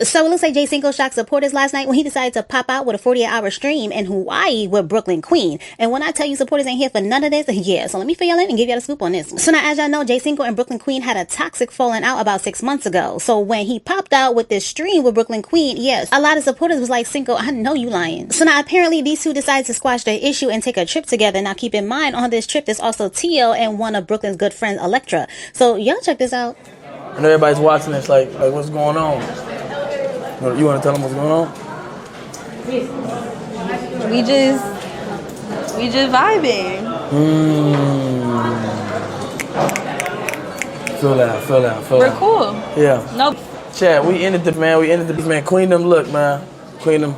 So it looks like Cinco shocked supporters last night when he decided to pop out with a 48-hour stream in Hawaii with Brooklyn Queen. And when I tell you supporters ain't here for none of this, yeah, so let me fill y'all in and give y'all the scoop on this one. So now, as y'all know, Cinco and Brooklyn Queen had a toxic falling out about 6 months ago. So when he popped out with this stream with Brooklyn Queen, yes, a lot of supporters was like, Cinco, I know you lying. So now apparently these two decided to squash their issue and take a trip together. Now keep in mind, on this trip there's also Tio and one of Brooklyn's good friends, Electra. So y'all check this out. And everybody's watching this like what's going on? You want to tell them what's going on? We just vibing. Feel that. We're cool. Yeah. Nope. Chad, we ended the man. Queen them, look, man. Queen them.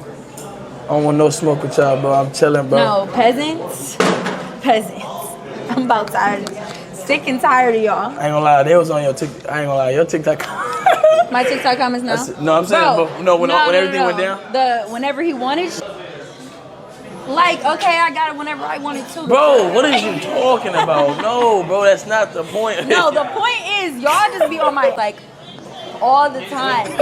I don't want no smoke with y'all, bro. I'm chilling, bro. No, peasants. I'm about tired. Sick and tired of y'all. I ain't gonna lie, they was on your TikTok. I ain't gonna lie, your TikTok. My TikTok comments now? No, I'm saying, bro, when everything went down? Whenever he wanted. Like, okay, I got it whenever I wanted to. Bro, what are you talking about? No, bro, that's not the point. No, the point is, y'all just be on my, like, all the time.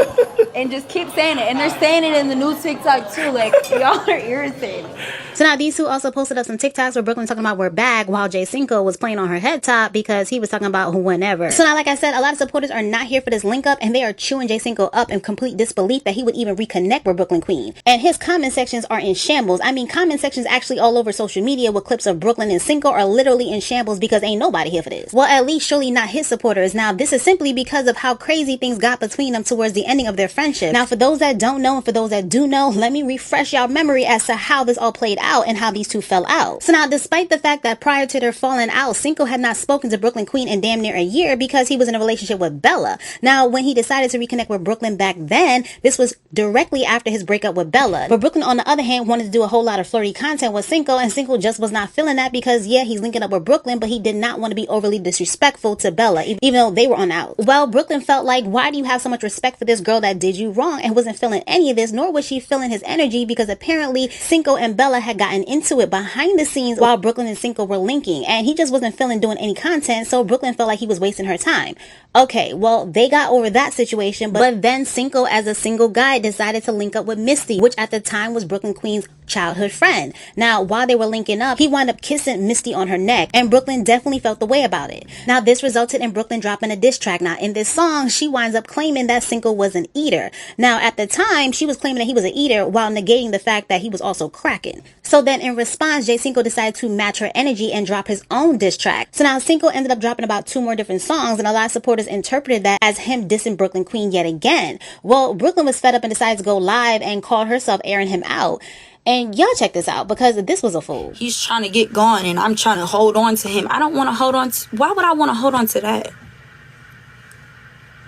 And just keep saying it. And they're saying it in the new TikTok, too. Like, y'all are irritating. So now these two also posted up some TikToks where Brooklyn talking about we're back while Cinco was playing on her head top because he was talking about whenever. So now, like I said, a lot of supporters are not here for this link up and they are chewing Cinco up in complete disbelief that he would even reconnect with Brooklyn Queen. And his comment sections are in shambles. I mean, comment sections actually all over social media with clips of Brooklyn and Cinco are literally in shambles because ain't nobody here for this. Well, at least surely not his supporters. Now, this is simply because of how crazy things got between them towards the ending of their friendship. Now, for those that don't know and for those that do know, let me refresh y'all memory as to how this all played out and how these two fell out. So now, despite the fact that prior to their falling out, Cinco had not spoken to Brooklyn Queen in damn near a year because he was in a relationship with Bella. Now, when he decided to reconnect with Brooklyn back then, this was directly after his breakup with Bella. But Brooklyn, on the other hand, wanted to do a whole lot of flirty content with Cinco, and Cinco just was not feeling that because, yeah, he's linking up with Brooklyn, but he did not want to be overly disrespectful to Bella, even though they were on out. Well, Brooklyn felt like, why do you have so much respect for this girl that did you wrong, and wasn't feeling any of this, nor was she feeling his energy because apparently Cinco and Bella had gotten into it behind the scenes while Brooklyn and Cinco were linking, and he just wasn't feeling doing any content, so Brooklyn felt like he was wasting her time. Okay, well, they got over that situation, but then Cinco, as a single guy, decided to link up with Misty, which at the time was Brooklyn Queen's childhood friend. Now, while they were linking up, he wound up kissing Misty on her neck, and Brooklyn definitely felt the way about it. Now, this resulted in Brooklyn dropping a diss track. Now, in this song, she winds up claiming that Cinco was an eater. Now, at the time, she was claiming that he was an eater while negating the fact that he was also cracking. So then, in response, Cinco decided to match her energy and drop his own diss track. So now, Cinco ended up dropping about 2 more different songs, and a lot of supporters interpreted that as him dissing Brooklyn Queen yet again. Well, Brooklyn was fed up and decided to go live and called herself airing him out. And y'all check this out, because this was a fool. He's trying to get going and I'm trying to hold on to him. I don't want to hold on to... Why would I want to hold on to that?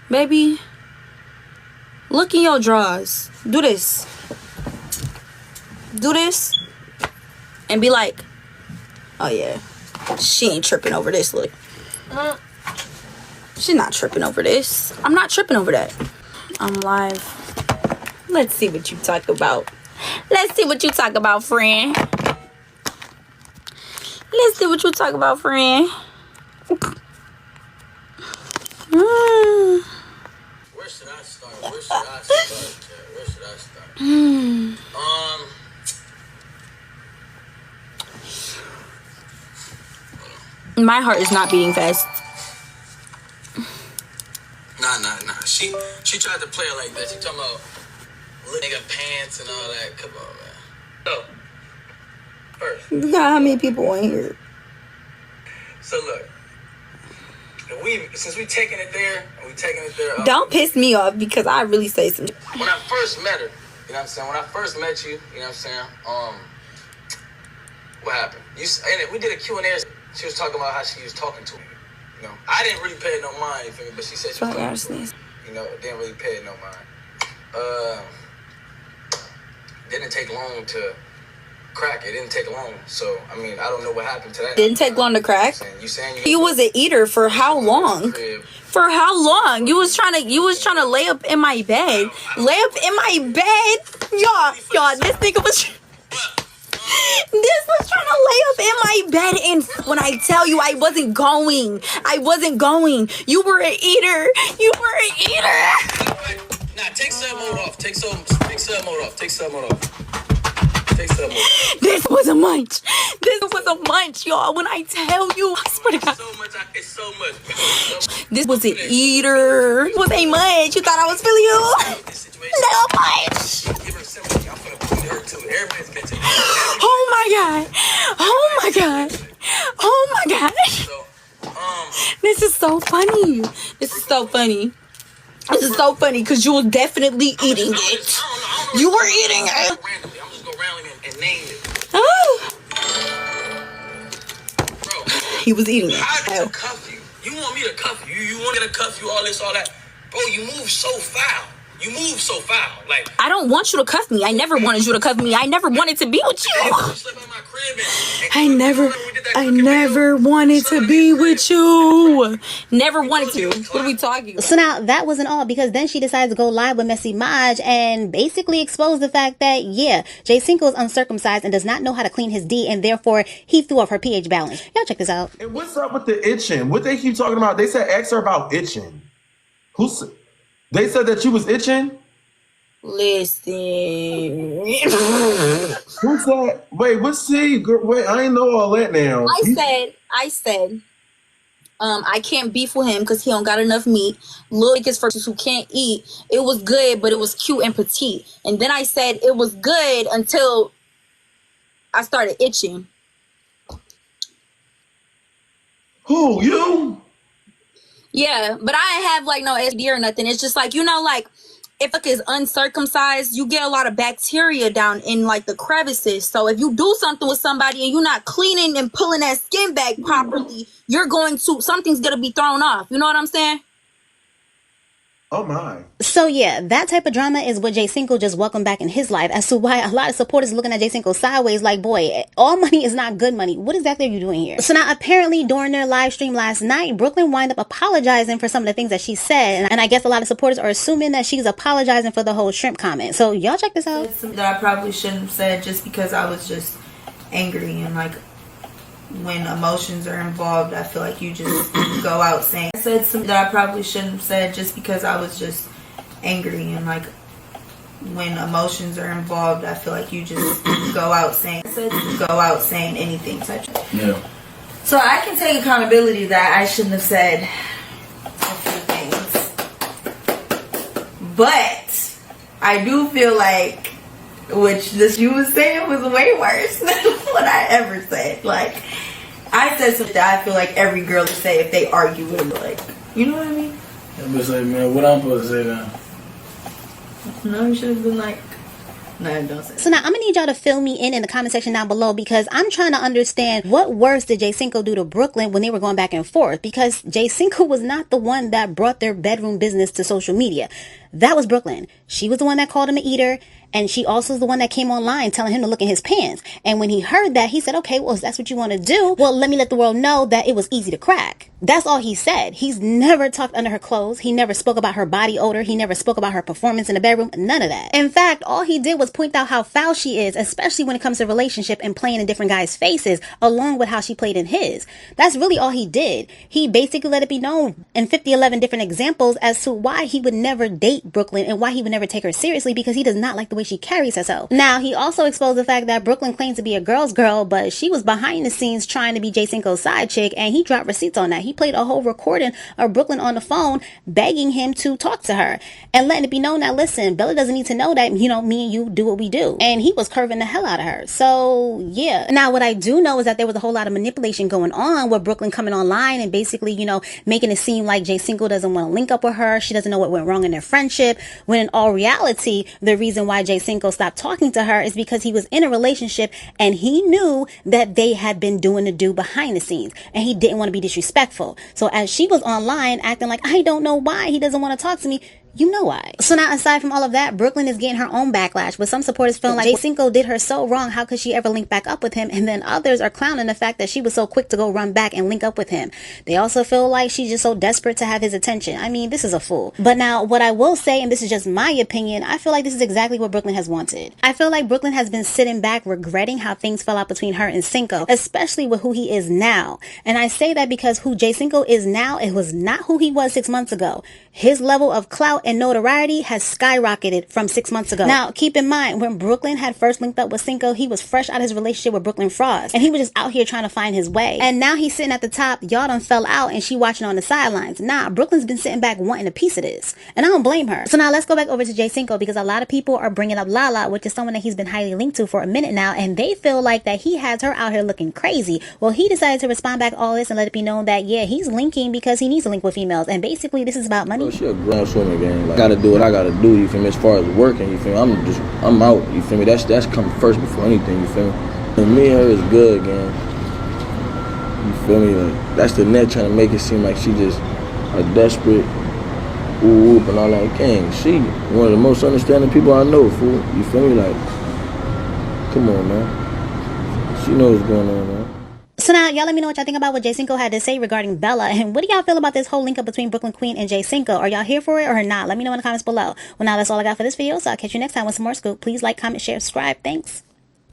Baby, look in your drawers. Do this. Do this. And be like, oh yeah, she ain't tripping over this, look. She's not tripping over this. I'm not tripping over that. I'm live. Let's see what you talk about. Let's see what you talk about, friend. Let's see what you talk about, friend. Where should I start? My heart is not beating fast. Nah. She tried to play it like that. She talking about nigga pants and all that. Come on, man. So, first. You got how many people in here? So look, since we taking it there, Don't piss me off because I really say some. When I first met her, you know what I'm saying? When I first met you, you know what I'm saying? What happened? And we did a Q&A. She was talking about how she was talking to me. You know, I didn't really pay it no mind, you feel me? But she said she was talking to me. You know, didn't really pay it no mind. Didn't take long to crack. It didn't take long. So, I mean, I don't know what happened to that. Didn't take long to crack? You saying you was an eater for how long? For how long? You was trying to lay up in my bed. Lay up in my bed? Y'all, this nigga was... This was trying to lay up in my bed, and when I tell you I wasn't going. You were an eater. Not Take sub mode off. Take sub mode off. Take sub mode off. Take sub mode off. This was a munch. This was a munch, y'all. When I tell you, I swear to God. It's so much. This was an eater. It was a munch. You thought I was feeling you? No munch. Give her sympathy. I'm gonna put her too. Everybody's been taking. Oh my God. Oh my God. Oh my God. This is so funny. This is so funny. This is so funny because you were definitely eating it. You were eating it. I'm just gonna randomly and name it. Oh. Bro, he was eating it. How did I cuff you? You want me to cuff you? You want me to cuff you? All this, all that. Bro, you move so foul. You move so foul. Like, I don't want you to cuff me. I never wanted you to cuff me. I never wanted to be with you. I never wanted to be with you. Never wanted to. What are we talking about? So now that wasn't all, because then she decides to go live with Messy Maj and basically expose the fact that, yeah, Jay Cinco is uncircumcised and does not know how to clean his D, and therefore he threw off her pH balance. Y'all check this out. And what's up with the itching? What they keep talking about? They said ask her about itching. They said that you was itching? Listen. Who said? Wait, what's see? Wait, I ain't know all that now. I said, I can't beef with him because he don't got enough meat. Lil is for who can't eat. It was good, but it was cute and petite. And then I said it was good until I started itching. Who, you? Yeah, but I ain't have like no SD or nothing. It's just like, you know, like if a is uncircumcised, you get a lot of bacteria down in like the crevices. So if you do something with somebody and you're not cleaning and pulling that skin back properly, something's gonna be thrown off. You know what I'm saying? Oh my. So yeah, that type of drama is what Jay Cinco just welcomed back in his life, as to why a lot of supporters are looking at Jay Cinco sideways like, boy, all money is not good money. What exactly are you doing here? So now apparently during their live stream last night, Brooklyn wound up apologizing for some of the things that she said. And I guess a lot of supporters are assuming that she's apologizing for the whole shrimp comment. So y'all check this out. It's something that I probably shouldn't have said just because I was just angry, and like when emotions are involved, I feel like you just go out saying. I said something that I probably shouldn't have said just because I was just angry, and like when emotions are involved, I feel like you just go out saying anything type of thing. Yeah. So I can take accountability that I shouldn't have said a few things, but I do feel like which this you was saying was way worse than what I ever said. Like, I said something that I feel like every girl would say if they argue with me. Like, you know what I mean? I'm just like, man, what I'm supposed to say now? No, you should have been like, no, don't say that. So now I'm gonna need y'all to fill me in the comment section down below, because I'm trying to understand what worse did Jay Cinco do to Brooklyn when they were going back and forth, because Jay Cinco was not the one that brought their bedroom business to social media. That was Brooklyn. She was the one that called him an eater, and she also is the one that came online telling him to look in his pants. And when he heard that, he said, okay, well, if that's what you want to do, well, let me let the world know that it was easy to crack. That's all he said. He's never talked under her clothes. He never spoke about her body odor. He never spoke about her performance in the bedroom. None of that. In fact, all he did was point out how foul she is, especially when it comes to relationship and playing in different guys' faces, along with how she played in his. That's really all he did. He basically let it be known in 11 different examples as to why he would never date Brooklyn and why he would never take her seriously, because he does not like the way she carries herself. Now, he also exposed the fact that Brooklyn claims to be a girl's girl, but she was behind the scenes trying to be Jay Cinco's side chick, and he dropped receipts on that. He played a whole recording of Brooklyn on the phone begging him to talk to her and letting it be known that, listen, Bella doesn't need to know that, you know, me and you do what we do. And he was curving the hell out of her. So yeah. Now, what I do know is that there was a whole lot of manipulation going on with Brooklyn coming online and basically, you know, making it seem like Jay Cinco doesn't want to link up with her. She doesn't know what went wrong in their friendship, when in all reality, the reason why Jay Cinco stopped talking to her is because he was in a relationship and he knew that they had been doing the do behind the scenes, and he didn't want to be disrespectful. So as she was online acting like, I don't know why he doesn't want to talk to me, you know why. So now, aside from all of that, Brooklyn is getting her own backlash, with some supporters feeling like Jay Cinco did her so wrong, how could she ever link back up with him? And then others are clowning the fact that she was so quick to go run back and link up with him. They also feel like she's just so desperate to have his attention. I mean, this is a fool. But now, what I will say, and this is just my opinion, I feel like this is exactly what Brooklyn has wanted. I feel like Brooklyn has been sitting back regretting how things fell out between her and Cinco, especially with who he is now. And I say that because who Jay Cinco is now, it was not who he was 6 months ago. his level of clout and notoriety has skyrocketed from 6 months ago. Now, keep in mind, when Brooklyn had first linked up with Cinco, he was fresh out of his relationship with Brooklyn Frost, and he was just out here trying to find his way. And now he's sitting at the top, y'all done fell out, and she watching on the sidelines. Nah, Brooklyn's been sitting back wanting a piece of this, and I don't blame her. So now let's go back over to Jay Cinco, because a lot of people are bringing up Lala, which is someone that he's been highly linked to for a minute now, and they feel like that he has her out here looking crazy. Well, he decided to respond back all this and let it be known that, yeah, he's linking because he needs to link with females, and basically this is about money. She a grown swimming game. Like, gotta do what I gotta do, you feel me? As far as working, you feel me? I'm out, you feel me? That's come first before anything, you feel me? And me and her is good, gang. You feel me? Like, that's the net trying to make it seem like she just a desperate whoop and all that. Gang, she one of the most understanding people I know, fool. You feel me? Like, come on, man. She knows what's going on, man. So now, y'all let me know what y'all think about what Jay Cinco had to say regarding Bella, and what do y'all feel about this whole link up between Brooklyn Queen and Jay Cinco? Are y'all here for it or not? Let me know in the comments below. Well, now that's all I got for this video, so I'll catch you next time with some more scoop. Please like, comment, share, subscribe. Thanks.